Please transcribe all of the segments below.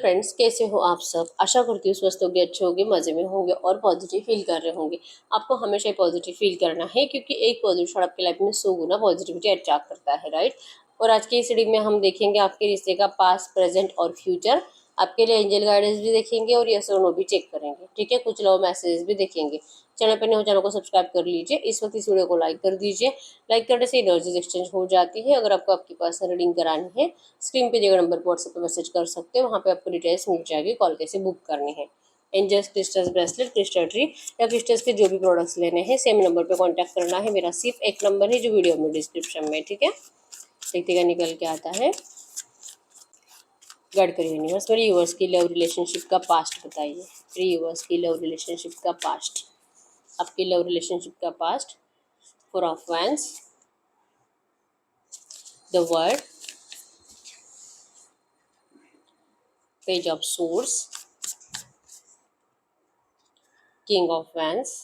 Friends, कैसे हो आप सब। आशा करती हूँ स्वस्थ होंगे, अच्छे होंगे, मज़े में होंगे और पॉजिटिव फील कर रहे होंगे। आपको हमेशा ही पॉजिटिव फील करना है क्योंकि एक पॉजिटिव थॉट आपकी लाइफ में 100 गुना पॉजिटिविटी अट्रैक्ट करता है, राइट। और आज की इस रीडिंग में हम देखेंगे आपके रिश्ते का पास्ट, प्रेजेंट और फ्यूचर। आपके लिए एंजल गाइडेंस भी देखेंगे और यस और नो भी चेक करेंगे, ठीक है। कुछ लव मैसेज भी देखेंगे। चैनल पर नहीं हो, चैनल को सब्सक्राइब कर लीजिए। इस वक्त इस वीडियो को लाइक कर दीजिए। लाइक करने से एनर्जीज एक्सचेंज हो जाती है। अगर आपको आपकी पर्सनल रीडिंग करानी है, स्क्रीन पे दिए गए नंबर पर व्हाट्सएप पे मैसेज कर सकते हैं। वहाँ पे आपको डिटेल्स मिल जाएगी, कॉल कैसे बुक करनी है। Angels crystals bracelet, crystal tree या क्रिस्टल्स के जो भी प्रोडक्ट्स लेने हैं, सेम नंबर पे कांटेक्ट करना है। मेरा सिर्फ एक नंबर है जो वीडियो में डिस्क्रिप्शन में, ठीक है। देखिएगा निकल के आता है। गाइड करिए यूनिवर्स, मेरे यूवर्स की लव रिलेशनशिप का पास्ट बताइए। मेरे यूवर्स की लव रिलेशनशिप का पास्ट, आपकी लव रिलेशनशिप का past. 4 of wands, the word, page of source, king of wands,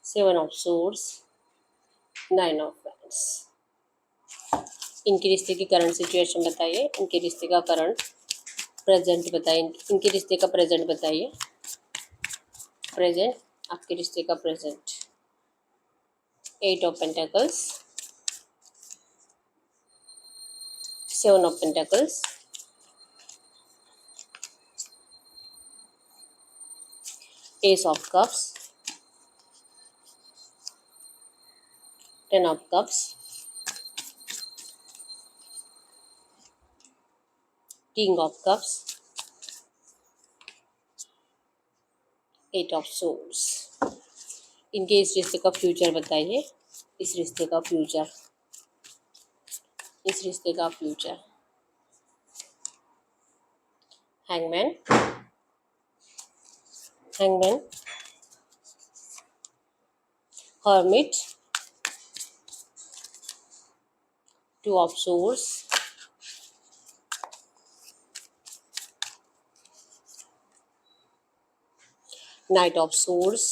7 of source, 9 of wands. इनके रिश्ते की करंट सिचुएशन बताइए। इनके रिश्ते का करंट प्रेजेंट बताइए। इनके रिश्ते का प्रेजेंट बताइए। प्रेजेंट, आपके रिश्ते का present. 8 of pentacles, 7 of pentacles, S of cups, 10 of cups, king of cups, 8 of source. इनके इस रिश्ते का फ्यूचर बताइए। इस रिश्ते का फ्यूचर, इस रिश्ते का future. Hangman, hangman, hermit, 2 of swords, knight of swords,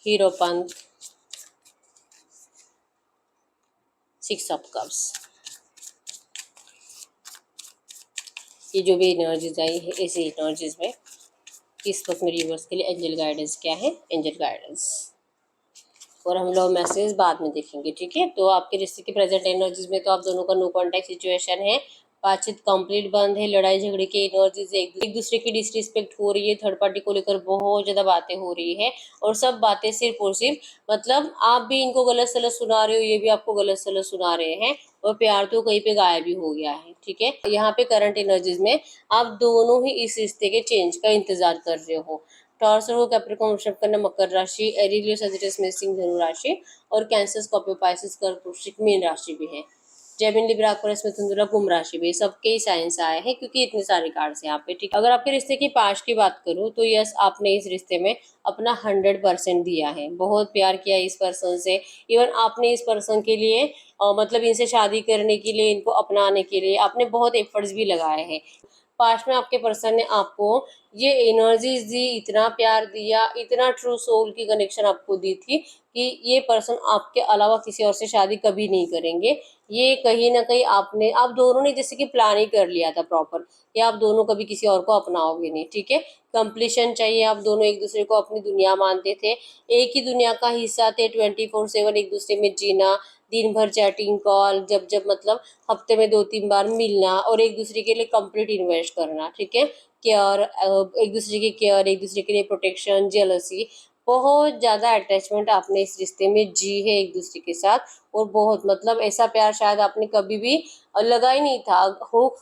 hierophant, 6 of cups. ये जो भी एनर्जीज आई है, ऐसी एनर्जीज में इस वक्त मेरे व्यूअर्स के लिए एंजल गाइडेंस क्या है, एंजल गाइडेंस। और हम लोग मैसेज बाद में देखेंगे, ठीक है। तो आपके रिश्ते की प्रेजेंट एनर्जीज में तो आप दोनों का नो कॉन्टैक्ट सिचुएशन है। बातचीत कंप्लीट बंद है। लड़ाई झगड़े की एनर्जीज, एक दूसरे की डिसरिस्पेक्ट हो रही है। थर्ड पार्टी को लेकर बहुत ज़्यादा बातें हो रही है और सब बातें सिर्फ और सिर्फ मतलब आप भी इनको गलत सलत सुना रहे हो, ये भी आपको गलत सलत सुना रहे हैं। और प्यार तो कहीं पे गायब ही हो गया है, ठीक है। यहाँ पे करंट एनर्जीज में आप दोनों ही इस रिश्ते के चेंज का इंतजार कर रहे हो। टॉरस और कैप्रिकॉर्न वृषभ कन्या मकर राशि, एरीज लियो सजिटेरियस मेष सिंह धनु राशि और कैंसर स्कॉर्पियो पाइसेस कर्क वृश्चिक मीन राशि भी है। जेमिनी लिब्रा एक्वेरियस मिथुन तुला कुंभ राशि भी, सबके ही साइंस आए हैं क्योंकि इतने सारे कार्ड्स हैं यहाँ पे, ठीक। अगर आपके रिश्ते की पास्ट की बात करूँ तो यस, आपने इस रिश्ते में अपना 100% दिया है। बहुत प्यार किया इस पर्सन से। इवन आपने इस पर्सन के लिए मतलब इनसे शादी करने के लिए, इनको अपनाने के लिए आपने बहुत एफर्ट्स भी लगाए हैं। पास्ट में आपके पर्सन ने आपको ये एनर्जीज दी, इतना प्यार दिया, इतना ट्रू सोल की कनेक्शन आपको दी थी कि ये पर्सन आपके अलावा किसी और से शादी कभी नहीं करेंगे। ये कहीं ना कहीं आप दोनों ने जैसे कि प्लान ही कर लिया था प्रॉपर कि आप दोनों कभी किसी और को अपनाओगे नहीं, ठीक है। कंप्लीशन चाहिए। आप दोनों एक दूसरे को अपनी दुनिया मानते थे, एक ही दुनिया का हिस्सा थे। 24/7 एक दूसरे में जीना, दिन भर चैटिंग कॉल, जब जब मतलब हफ्ते में 2-3 बार मिलना और एक दूसरे के लिए कंप्लीट इन्वेस्ट करना, ठीक है। केयर, एक दूसरे की केयर, एक दूसरे के लिए प्रोटेक्शन, जेलसी, बहुत ज़्यादा अटैचमेंट आपने इस रिश्ते में जी है एक दूसरे के साथ। और बहुत मतलब ऐसा प्यार शायद आपने कभी भी लगा ही नहीं था।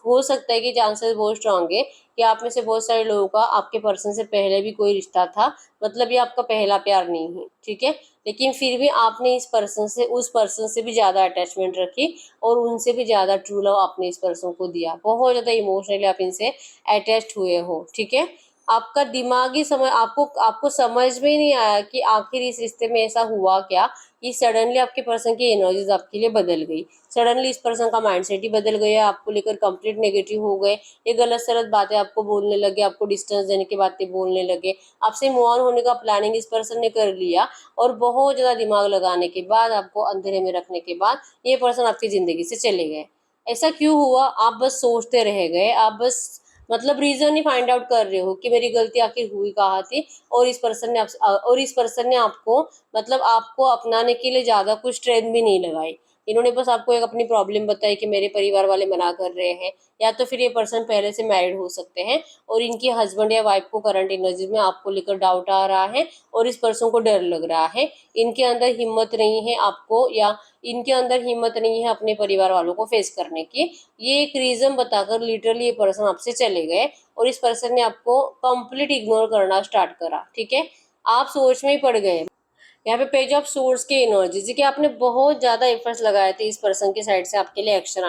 हो सकता है कि चांसेस बहुत स्ट्रांग है कि आप में से बहुत सारे लोगों का आपके पर्सन से पहले भी कोई रिश्ता था, मतलब ये आपका पहला प्यार नहीं है, ठीक है। लेकिन फिर भी आपने इस पर्सन से, उस पर्सन से भी ज़्यादा अटैचमेंट रखी और उनसे भी ज़्यादा ट्रू लव आपने इस पर्सन को दिया। बहुत ज़्यादा इमोशनली आप इनसे अटैच्ड हुए हो, ठीक है। आपका दिमागी समझ आपको आपको समझ में ही नहीं आया कि आखिर इस रिश्ते में ऐसा हुआ क्या कि सडनली आपके पर्सन की एनर्जीज आपके लिए बदल गई। सडनली इस पर्सन का माइंडसेट ही बदल गया, आपको लेकर कंप्लीट नेगेटिव हो गए, ये गलत सलत बातें आपको बोलने लगे, आपको डिस्टेंस देने की बातें बोलने लगे, आपसे मूव ऑन होने का प्लानिंग इस पर्सन ने कर लिया और बहुत ज़्यादा दिमाग लगाने के बाद, आपको अंधेरे में रखने के बाद ये पर्सन आपकी ज़िंदगी से चले गए। ऐसा क्यों हुआ? आप बस सोचते रह गए, आप बस मतलब रीजन ही फाइंड आउट कर रहे हो कि मेरी गलती आखिर हुई कहाँ थी, और इस पर्सन ने आपको मतलब आपको अपनाने के लिए ज्यादा कुछ स्ट्रेंथ भी नहीं लगाई। इन्होंने बस आपको एक अपनी प्रॉब्लम बताई कि मेरे परिवार वाले मना कर रहे हैं, या तो फिर ये पर्सन पहले से मैरिड हो सकते हैं और इनकी हस्बैंड या वाइफ को करंट एनर्जी में आपको लेकर डाउट आ रहा है और इस पर्सन को डर लग रहा है। इनके अंदर हिम्मत नहीं है आपको, या इनके अंदर हिम्मत नहीं है अपने परिवार वालों को फेस करने की। ये एक रीजन बताकर लिटरली ये पर्सन आपसे चले गए और इस पर्सन ने आपको कंप्लीट इग्नोर करना स्टार्ट करा। ठीक है, आप सोच में ही पड़ गए। यहाँ पे पेज ऑफ सोर्स की एनर्जी जी कि आपने बहुत ज्यादा एफर्ट्स लगाए थे इस पर्सन की साइड से आपके लिए एक्शन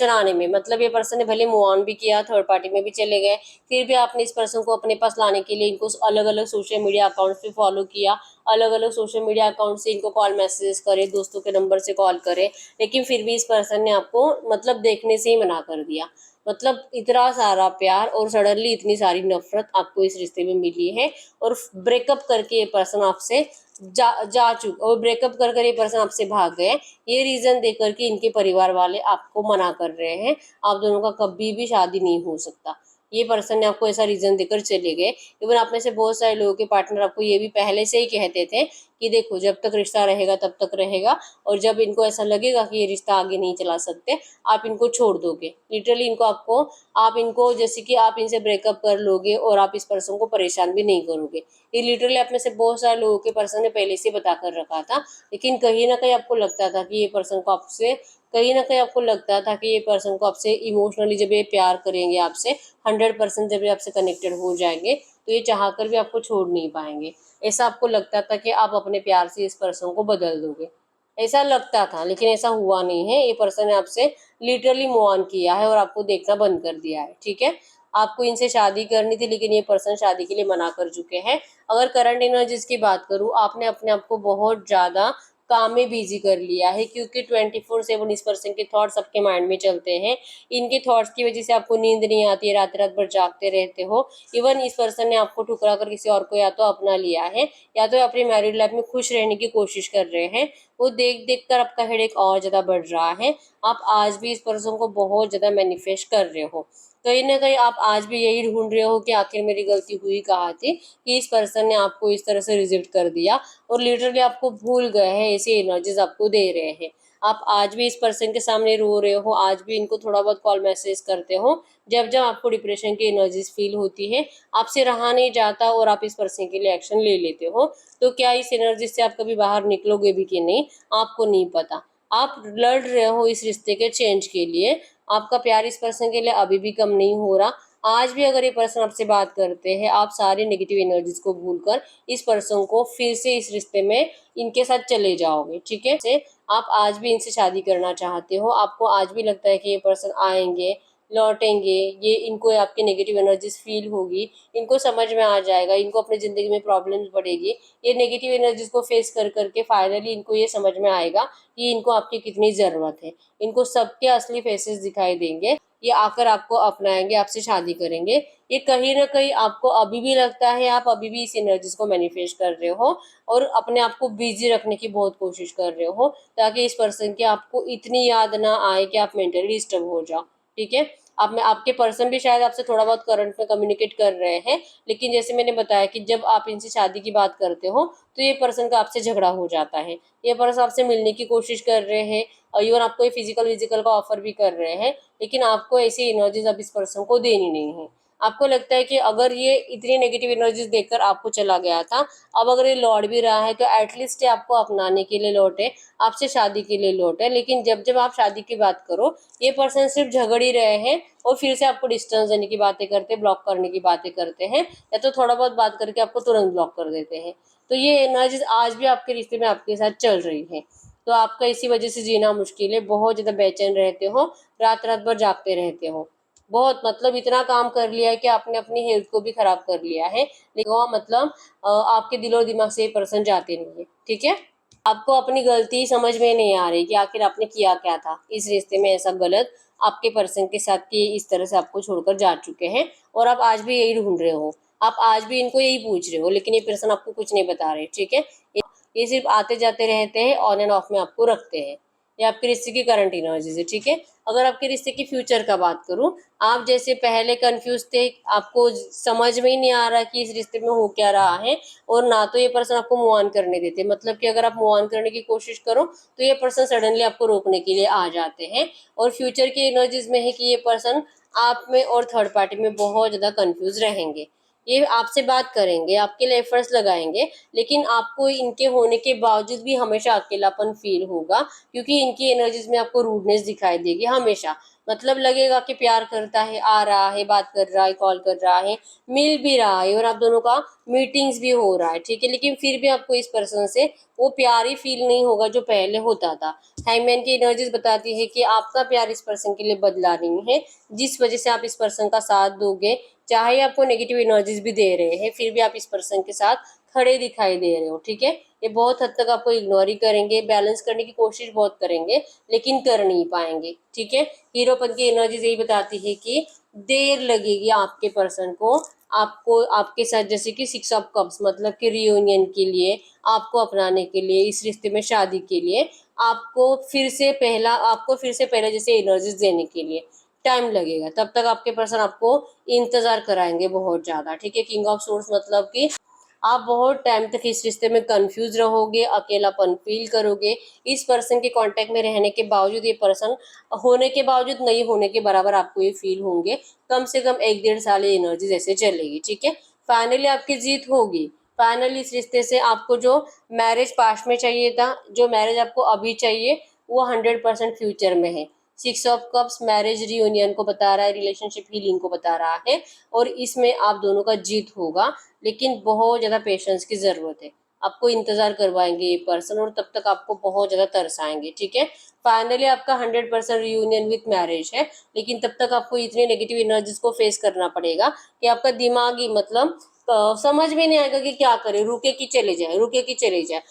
आने में। मतलब ये पर्सन ने भले मूव ऑन भी किया, थर्ड पार्टी में भी चले गए, फिर भी आपने इस पर्सन को अपने पास लाने के लिए इनको अलग अलग सोशल मीडिया अकाउंट्स पे फॉलो किया, अलग अलग सोशल मीडिया अकाउंट से इनको कॉल मैसेजेस करे, दोस्तों के नंबर से कॉल करे, लेकिन फिर भी इस पर्सन ने आपको मतलब देखने से ही मना कर दिया। मतलब इतना सारा प्यार और सडनली इतनी सारी नफरत आपको इस रिश्ते में मिली है, और ब्रेकअप करके ये पर्सन आपसे जा चुका, और ब्रेकअप कर कर ये पर्सन आपसे भाग गए, ये रीजन देकर के इनके परिवार वाले आपको मना कर रहे हैं, आप दोनों का कभी भी शादी नहीं हो सकता। ये पर्सन ने आपको ऐसा रीजन देकर चले गए। इवन आप में से बहुत सारे लोगों के पार्टनर आपको ये भी पहले से ही कहते थे कि देखो जब तक रिश्ता रहेगा तब तक रहेगा, और जब इनको ऐसा लगेगा कि ये रिश्ता आगे नहीं चला सकते आप इनको छोड़ दोगे। लिटरली इनको आपको आप इनको जैसे कि आप इनसे ब्रेकअप कर लोगे और आप इस पर्सन को परेशान भी नहीं करोगे। ये लिटरली आप में से बहुत सारे लोगों के पर्सन ने पहले से बता कर रखा था, लेकिन कहीं ना कहीं आपको लगता था कि ये पर्सन को आपसे कहीं ना कहीं आपको लगता था कि ये पर्सन को आपसे इमोशनली जब ये प्यार करेंगे आपसे 100% जब ये आपसे कनेक्टेड हो जाएंगे तो ये चाह कर भी आपको छोड़ नहीं पाएंगे। ऐसा आपको लगता था कि आप अपने प्यार से इस पर्सन को बदल दोगे, ऐसा लगता था, लेकिन ऐसा हुआ नहीं है। ये पर्सन ने आपसे लिटरली मूव ऑन किया है और आपको देखना बंद कर दिया है। ठीक है, आपको इनसे शादी करनी थी लेकिन ये पर्सन शादी के लिए मना कर चुके हैं। अगर करंट एनर्जीज की बात करूँ, आपने अपने आप को बहुत ज्यादा काम में बिजी कर लिया है, क्योंकि 24/7 इस पर्सन के थॉट्स आपके माइंड में चलते हैं। इनके थॉट्स की वजह से आपको नींद नहीं आती है, रात रात भर जागते रहते हो। इवन इस पर्सन ने आपको ठुकरा कर किसी और को या तो अपना लिया है, या तो अपनी मैरिड लाइफ में खुश रहने की कोशिश कर रहे हैं। वो देख देख कर आपका हेडेक और ज्यादा बढ़ रहा है। आप आज भी इस पर्सन को बहुत ज्यादा मैनिफेस्ट कर रहे हो। कहीं ना कहीं आप आज भी यही ढूंढ रहे हो कि आखिर मेरी गलती हुई कहाँ थी कि इस पर्सन ने आपको इस तरह से रिजेक्ट कर दिया, और लिटरली आपको भूल गए हैं, ऐसी एनर्जीज आपको दे रहे हैं। आप आज भी इस पर्सन के सामने रो रहे हो, आज भी इनको थोड़ा बहुत कॉल मैसेज करते हो जब जब आपको डिप्रेशन की एनर्जीज फील होती है, आपसे रहा नहीं जाता और आप इस पर्सन के लिए एक्शन ले लेते हो। तो क्या इस एनर्जी से आप कभी बाहर निकलोगे भी कि नहीं, आपको नहीं पता। आप लड़ रहे हो इस रिश्ते के चेंज के लिए, आपका प्यार इस पर्सन के लिए अभी भी कम नहीं हो रहा। आज भी अगर ये पर्सन आपसे बात करते हैं, आप सारी नेगेटिव एनर्जीज को भूलकर इस पर्सन को फिर से इस रिश्ते में इनके साथ चले जाओगे। ठीक है, से आप आज भी इनसे शादी करना चाहते हो, आपको आज भी लगता है कि ये पर्सन आएंगे, लौटेंगे, ये इनको आपकी नेगेटिव एनर्जीज फील होगी, इनको समझ में आ जाएगा, इनको अपनी ज़िंदगी में प्रॉब्लम्स बढ़ेगी। ये नेगेटिव एनर्जीज को फेस कर करके फाइनली इनको ये समझ में आएगा कि इनको आपकी कितनी ज़रूरत है। इनको सबके असली फेसेस दिखाई देंगे, ये आकर आपको अपनाएंगे, आपसे शादी करेंगे। ये कहीं ना कहीं आपको अभी भी लगता है आप अभी भी इस एनर्जीज को मैनिफेस्ट कर रहे हो और अपने आप को बिजी रखने की बहुत कोशिश कर रहे हो, ताकि इस पर्सन की आपको इतनी याद ना आए कि आप मेंटली डिस्टर्ब हो जाओ। ठीक है, आप में आपके पर्सन भी शायद आपसे थोड़ा बहुत करंट में कम्युनिकेट कर रहे हैं, लेकिन जैसे मैंने बताया कि जब आप इनसे शादी की बात करते हो तो ये पर्सन का आपसे झगड़ा हो जाता है। ये पर्सन आपसे मिलने की कोशिश कर रहे हैं और इवन आपको ये फिजिकल विजिकल का ऑफर भी कर रहे हैं, लेकिन आपको ऐसी एनर्जीज अब इस पर्सन को देनी नहीं है। आपको लगता है कि अगर ये इतनी नेगेटिव एनर्जीज देकर आपको चला गया था, अब अगर ये लौट भी रहा है तो एटलीस्ट ये आपको अपनाने के लिए लौटे, आपसे शादी के लिए लौटे। लेकिन जब जब आप शादी की बात करो, ये पर्सन सिर्फ झगड़ ही रहे हैं और फिर से आपको डिस्टेंस देने की बातें करते, ब्लॉक करने की बातें करते हैं, या तो थोड़ा बहुत बात करके आपको तुरंत ब्लॉक कर देते हैं। तो ये एनर्जीज आज भी आपके रिश्ते में आपके साथ चल रही है। तो आपका इसी वजह से जीना मुश्किल है, बहुत ज़्यादा बेचैन रहते हो, रात रात भर जागते रहते हो। बहुत मतलब इतना काम कर लिया है कि आपने अपनी हेल्थ को भी खराब कर लिया है, लेकिन वो मतलब आपके दिलो दिमाग से ये पर्सन जाते नहीं है। ठीक है, आपको अपनी गलती समझ में नहीं आ रही कि आखिर आपने किया क्या था इस रिश्ते में ऐसा गलत आपके पर्सन के साथ कि इस तरह से आपको छोड़कर जा चुके हैं, और आप आज भी यही ढूंढ रहे हो, आप आज भी इनको यही पूछ रहे हो, लेकिन ये पर्सन आपको कुछ नहीं बता रहे। ठीक है, ये सिर्फ आते जाते रहते हैं, ऑन एंड ऑफ में आपको रखते हैं। ये आपके रिश्ते की करंट एनर्जीज है। ठीक है, अगर आपके रिश्ते की फ्यूचर का बात करूं, आप जैसे पहले कंफ्यूज थे, आपको समझ में ही नहीं आ रहा कि इस रिश्ते में हो क्या रहा है, और ना तो ये पर्सन आपको मूव ऑन करने देते, मतलब कि अगर आप मूव ऑन करने की कोशिश करो तो ये पर्सन सडनली आपको रोकने के लिए आ जाते हैं। और फ्यूचर की एनर्जीज में है कि ये पर्सन आप में और थर्ड पार्टी में बहुत ज्यादा कंफ्यूज रहेंगे। ये आपसे बात करेंगे, आपके लिए एफर्ट्स लगाएंगे, लेकिन आपको इनके होने के बावजूद भी हमेशा अकेलापन फील होगा, क्योंकि इनकी एनर्जीज में आपको रूडनेस दिखाई देगी हमेशा। मतलब लगेगा कि प्यार करता है, आ रहा है, बात कर रहा है, कॉल कर रहा है, मिल भी रहा है, और आप दोनों का मीटिंग्स भी हो रहा है। ठीक है, लेकिन फिर भी आपको इस पर्सन से वो प्यार ही फील नहीं होगा जो पहले होता था। हैंगमैन की एनर्जीज बताती है कि आपका प्यार इस पर्सन के लिए बदला नहीं है, जिस वजह से आप इस पर्सन का साथ दोगे, चाहे आपको नेगेटिव एनर्जीज भी दे रहे हैं, फिर भी आप इस पर्सन के साथ खड़े दिखाई दे रहे हो। ठीक है, ये बहुत हद तक आपको इग्नोर ही करेंगे, बैलेंस करने की कोशिश बहुत करेंगे, लेकिन कर नहीं पाएंगे। ठीक है, हीरोपन की एनर्जीज यही बताती है कि देर लगेगी आपके पर्सन को आपको आपके साथ, जैसे कि 6 ऑफ कप्स मतलब कि रियूनियन के लिए, आपको अपनाने के लिए, इस रिश्ते में शादी के लिए, आपको फिर से पहले जैसे एनर्जीज देने के लिए टाइम लगेगा। तब तक आपके पर्सन आपको इंतजार कराएंगे बहुत ज्यादा। ठीक है, किंग ऑफ सोर्स मतलब कि आप बहुत टाइम तक इस रिश्ते में कंफ्यूज रहोगे, अकेलापन फील करोगे, इस पर्सन के कांटेक्ट में रहने के बावजूद, ये पर्सन होने के बावजूद नहीं होने के बराबर आपको ये फील होंगे। कम से कम 1-1.5 साल ये एनर्जी जैसे चलेगी। ठीक है, फाइनली आपकी जीत होगी। फाइनली इस रिश्ते से आपको जो मैरिज पास्ट में चाहिए था, जो मैरिज आपको अभी चाहिए, वो 100% फ्यूचर में है। 6 ऑफ कप्स मैरिज रियूनियन को बता रहा है, रिलेशनशिप हीलिंग को बता रहा है, और इसमें आप दोनों का जीत होगा, लेकिन बहुत ज्यादा पेशेंस की जरूरत है। आपको इंतजार करवाएंगे ये पर्सन, और तब तक आपको बहुत ज्यादा तरसाएंगे। ठीक है, फाइनली आपका 100% रियूनियन विथ मैरिज है, लेकिन तब तक आपको इतनी नेगेटिव एनर्जीज को फेस करना पड़ेगा कि आपका दिमाग ही मतलब समझ में नहीं आएगा कि क्या करे, रुके कि चले जाए, रुके कि चले जाए,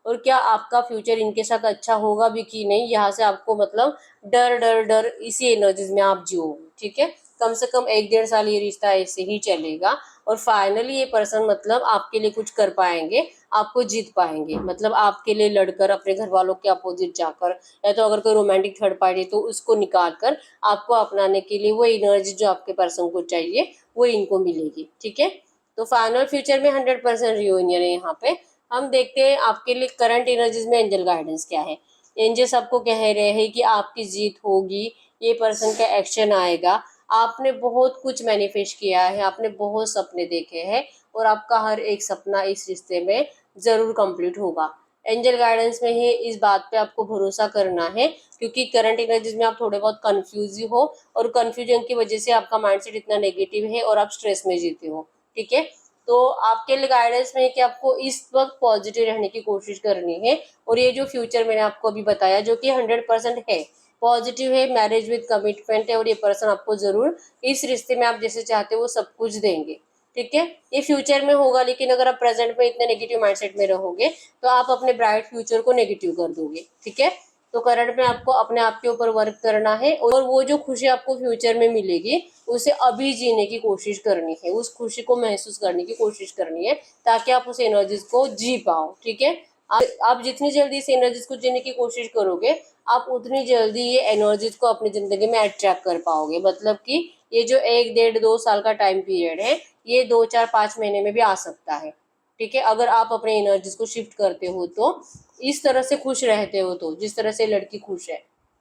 और क्या आपका फ्यूचर इनके साथ अच्छा होगा भी कि नहीं, यहाँ से आपको मतलब डर डर डर इसी एनर्जीज में आप जियो। ठीक है, कम से कम 1-1.5 साल ये रिश्ता ऐसे ही चलेगा, और फाइनली ये पर्सन मतलब आपके लिए कुछ कर पाएंगे, आपको जीत पाएंगे, मतलब आपके लिए लड़कर, अपने घर वालों के अपोजिट जाकर, या तो अगर कोई रोमांटिक थर्ड पार्टी तो उसको निकाल कर आपको अपनाने के लिए वो एनर्जी जो आपके पर्सन को चाहिए वो इनको मिलेगी। ठीक है, तो फाइनल फ्यूचर में 100% रियूनियन है यहाँ पे। हम देखते हैं आपके लिए करंट एनर्जीज में एंजल गाइडेंस क्या है। एंजल्स आपको कह रहे हैं कि आपकी जीत होगी, ये पर्सन का एक्शन आएगा, आपने बहुत कुछ मैनिफेस्ट किया है, आपने बहुत सपने देखे हैं, और आपका हर एक सपना इस रिश्ते में जरूर कंप्लीट होगा। एंजल गाइडेंस में ही इस बात पे आपको भरोसा करना है, क्योंकि करंट एनर्जीज में आप थोड़े बहुत कंफ्यूज ही हो, और कंफ्यूजन की वजह से आपका माइंडसेट इतना नेगेटिव है और आप स्ट्रेस में जीते हो। ठीक है, तो आपके लिए गाइडेंस में है कि आपको इस वक्त पॉजिटिव रहने की कोशिश करनी है, और ये जो फ्यूचर मैंने आपको अभी बताया जो कि 100% है, पॉजिटिव है, मैरिज विद कमिटमेंट है, और ये पर्सन आपको जरूर इस रिश्ते में आप जैसे चाहते हो वो सब कुछ देंगे। ठीक है, ये फ्यूचर में होगा, लेकिन अगर आप प्रेजेंट में इतने नेगेटिव माइंडसेट में रहोगे तो आप अपने ब्राइट फ्यूचर को नेगेटिव कर दोगे। ठीक है, तो करंट में आपको अपने आप के ऊपर वर्क करना है, और वो जो खुशी आपको फ्यूचर में मिलेगी उसे अभी जीने की कोशिश करनी है, उस खुशी को महसूस करने की कोशिश करनी है, ताकि आप उस एनर्जीज को जी पाओ। ठीक है, आप जितनी जल्दी इस एनर्जीज को जीने की कोशिश करोगे, आप उतनी जल्दी ये एनर्जीज को अपनी जिंदगी में अट्रैक्ट कर पाओगे। मतलब कि ये जो 1-1.5-2 साल का टाइम पीरियड है, ये 2-4-5 महीने में भी आ सकता है। ठीक है, अगर आप अपने एनर्जीज को शिफ्ट करते हो तो, इस तरह से खुश रहते हो तो, जिस तरह से लड़की खुश है।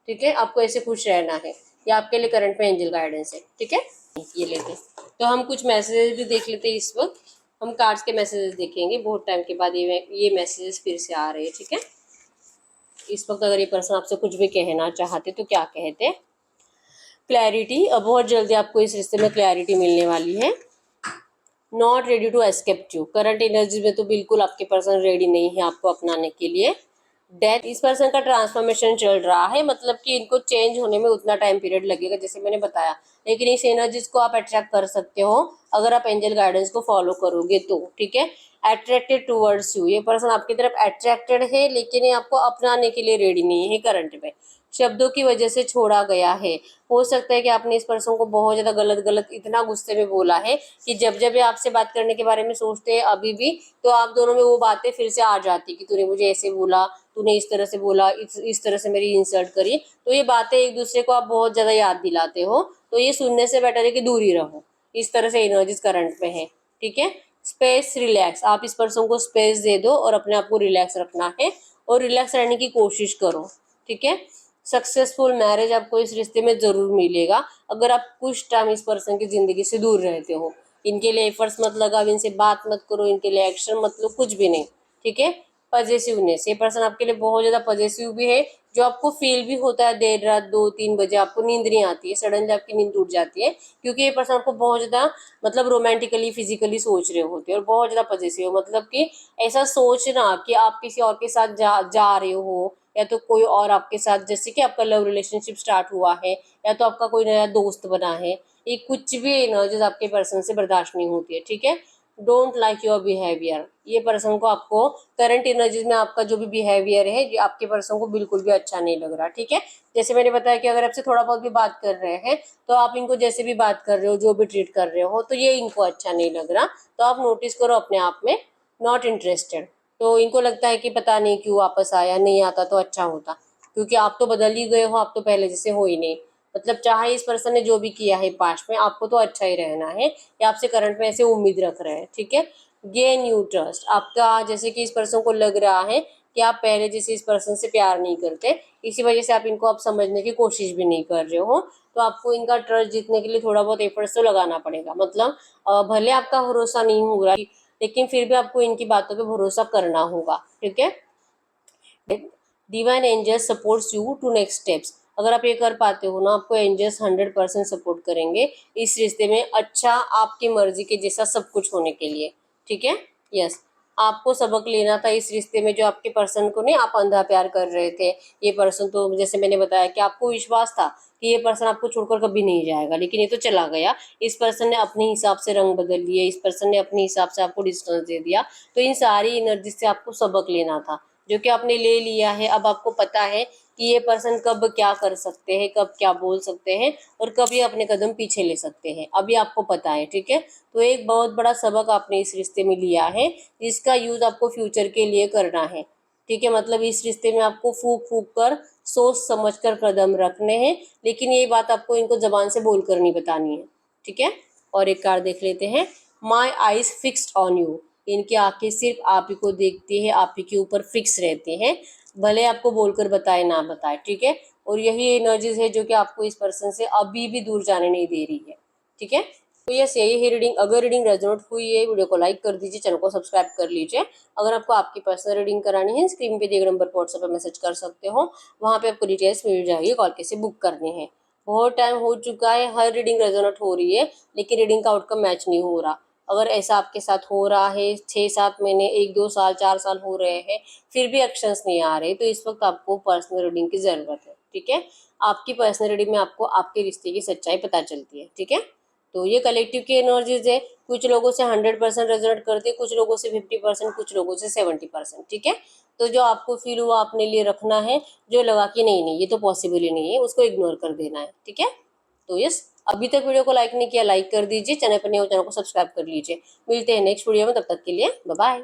ठीक है, आपको ऐसे खुश रहना है। ये आपके लिए करंट में एंजल गाइडेंस है। ठीक है, ये लेते तो हम कुछ मैसेजेस भी देख लेते हैं। इस वक्त हम कार्ड्स के मैसेजेस देखेंगे, बहुत टाइम के बाद ये मैसेजेस फिर से आ रहे हैं। ठीक है, इस वक्त अगर ये पर्सन आपसे कुछ भी कहना चाहते तो क्या कहते? क्लैरिटी, अब बहुत जल्दी आपको इस रिश्ते में क्लैरिटी मिलने वाली है। Not ready to escape you, current energy में तो बिल्कुल आपके पर्सन रेडी नहीं है आपको अपनाने के लिए। डेथ, इस पर्सन का ट्रांसफॉर्मेशन चल रहा है, मतलब कि इनको चेंज होने में उतना टाइम पीरियड लगेगा जैसे मैंने बताया, लेकिन इस एनर्जीज को आप अट्रैक्ट कर सकते हो अगर आप एंजल गाइडेंस को फॉलो करोगे तो, ठीक है। अट्रैक्टेड टूवर्ड्स यू, ये पर्सन आपकी तरफ अट्रैक्टेड है लेकिन ये आपको अपनाने के लिए रेडी नहीं है करंट में, शब्दों की वजह से छोड़ा गया है। हो सकता है कि आपने इस पर्सन को बहुत ज्यादा गलत गलत इतना गुस्से में बोला है कि जब जब ये आपसे बात करने के बारे में सोचते हैं अभी भी, तो आप दोनों में वो बातें फिर से आ जाती कि तूने मुझे ऐसे बोला, तूने इस तरह से बोला, इस तरह से मेरी इंसल्ट करी, तो ये बातें एक दूसरे को आप बहुत ज्यादा याद दिलाते हो, तो ये सुनने से बेटर है कि दूर ही रहो। इस तरह से एनर्जीज करंट में है, ठीक है। स्पेस, रिलैक्स, आप इस पर्सन को स्पेस दे दो और अपने आप को रिलैक्स रखना है और रिलैक्स रहने की कोशिश करो, ठीक है। सक्सेसफुल मैरिज आपको इस रिश्ते में जरूर मिलेगा अगर आप कुछ टाइम इस पर्सन की जिंदगी से दूर रहते हो। इनके लिए एफर्ट्स मत लगाओ, इनसे बात मत करो, इनके लिए एक्शन मत लो, कुछ भी नहीं, ठीक है। पजेसिवनेस, ये पर्सन आपके लिए बहुत ज्यादा पजेसिव भी है, जो आपको फील भी होता है देर रात 2-3 बजे आपको नींद नहीं आती है, सडनली आपकी नींद टूट जाती है, क्योंकि ये पर्सन आपको बहुत ज्यादा मतलब रोमांटिकली फिजिकली सोच रहे होते हैं और बहुत ज्यादा पजेसिव, मतलब कि ऐसा सोचना कि आप किसी और के साथ जा रहे हो, या तो कोई और आपके साथ, जैसे कि आपका लव रिलेशनशिप स्टार्ट हुआ है या तो आपका कोई नया दोस्त बना है, ये कुछ भी एनर्जीज आपके पर्सन से बर्दाश्त नहीं होती है, ठीक है। डोंट लाइक योर बिहेवियर, ये पर्सन को आपको करंट एनर्जीज में आपका जो भी बिहेवियर है ये आपके पर्सन को बिल्कुल भी अच्छा नहीं लग रहा, ठीक है। जैसे मैंने बताया कि अगर आपसे थोड़ा बहुत भी बात कर रहे हैं तो आप इनको जैसे भी बात कर रहे हो, जो भी ट्रीट कर रहे हो, तो ये इनको अच्छा नहीं लग रहा, तो आप नोटिस करो अपने आप में, नॉट इंटरेस्टेड। तो इनको लगता है कि पता नहीं क्यों वापस आया, नहीं आता तो अच्छा होता, क्योंकि आप तो बदल ही गए हो, आप तो पहले जैसे हो ही नहीं, मतलब चाहे इस पर्सन ने जो भी किया है पास्ट में, आपको तो अच्छा ही रहना है, या आपसे करंट में ऐसे उम्मीद रख रहे हैं, ठीक है। गेन यू ट्रस्ट, आपका जैसे कि इस पर्सन को लग रहा है कि आप पहले जैसे इस पर्सन से प्यार नहीं करते, इसी वजह से आप इनको अब समझने की कोशिश भी नहीं कर रहे हो, तो आपको इनका ट्रस्ट जीतने के लिए थोड़ा बहुत एफर्ट्स तो लगाना पड़ेगा, मतलब भले आपका भरोसा नहीं हो रहा लेकिन फिर भी आपको इनकी बातों पे भरोसा करना होगा, ठीक है। Divine angels supports you to next steps, अगर आप ये कर पाते हो ना, आपको एंजल्स 100% सपोर्ट करेंगे इस रिश्ते में, अच्छा आपकी मर्जी के जैसा सब कुछ होने के लिए, ठीक है। यस, आपको सबक लेना था इस रिश्ते में, जो आपके पर्सन को नहीं आप अंधा प्यार कर रहे थे, ये पर्सन तो जैसे मैंने बताया कि आपको विश्वास था कि ये पर्सन आपको छोड़कर कभी नहीं जाएगा, लेकिन ये तो चला गया, इस पर्सन ने अपने हिसाब से रंग बदल लिए, इस पर्सन ने अपने हिसाब से आपको डिस्टेंस दे दिया, तो इन सारी एनर्जी से आपको सबक लेना था, जो कि आपने ले लिया है। अब आपको पता है कि ये पर्सन कब क्या कर सकते हैं, कब क्या बोल सकते हैं और कब ये अपने कदम पीछे ले सकते हैं, अभी आपको पता है, ठीक है। तो एक बहुत बड़ा सबक आपने इस रिश्ते में लिया है, जिसका यूज आपको फ्यूचर के लिए करना है, ठीक है। मतलब इस रिश्ते में आपको फूक फूक कर सोच समझ कर कदम रखने हैं, लेकिन ये बात आपको इनको जबान से बोलकर नहीं बतानी है, ठीक है। और एक कार्ड देख लेते हैं, my eyes fixed on you, इनकी आंखें सिर्फ आप ही को देखती है, आप ही के ऊपर फिक्स रहते हैं, भले आपको बोलकर बताए ना बताए, ठीक है। और यही एनर्जीज है जो कि आपको इस पर्सन से अभी भी दूर जाने नहीं दे रही है, ठीक है। तो यस, यही है रीडिंग। अगर रीडिंग रेजोनेट हुई है, वीडियो को लाइक कर दीजिए, चैनल को सब्सक्राइब कर लीजिए। अगर आपको आपकी पर्सनल रीडिंग करानी है, स्क्रीन पे दिए गए नंबर पर व्हाट्सएप पर मैसेज कर सकते हो, वहाँ पे आपको डिटेल्स मिल जाएगी, कॉल कैसे बुक करनी है। बहुत टाइम हो चुका है, हर रीडिंग रेजोनेट हो रही है लेकिन रीडिंग का आउटकम मैच नहीं हो रहा। अगर ऐसा आपके साथ हो रहा है, 6-7 महीने, 1-2 साल, 4 साल हो रहे हैं, फिर भी एक्शंस नहीं आ रहे, तो इस वक्त आपको पर्सनल रीडिंग की जरूरत है, ठीक है। आपकी पर्सनल रीडिंग में आपको आपके रिश्ते की सच्चाई पता चलती है, ठीक है। तो ये कलेक्टिव की एनर्जीज है, कुछ लोगों से 100% रेजोनेट करती है, कुछ लोगों से 50%, कुछ लोगों से 70%, ठीक है। तो जो आपको फील हुआ अपने लिए रखना है, जो लगा कि नहीं नहीं ये तो पॉसिबल ही नहीं है, उसको इग्नोर कर देना है, ठीक है। तो यस, अभी तक वीडियो को लाइक नहीं किया, लाइक कर दीजिए, चैनल पर नहीं हो चैनल को सब्सक्राइब कर लीजिए। मिलते हैं नेक्स्ट वीडियो में, तब तक के लिए बाय बाय।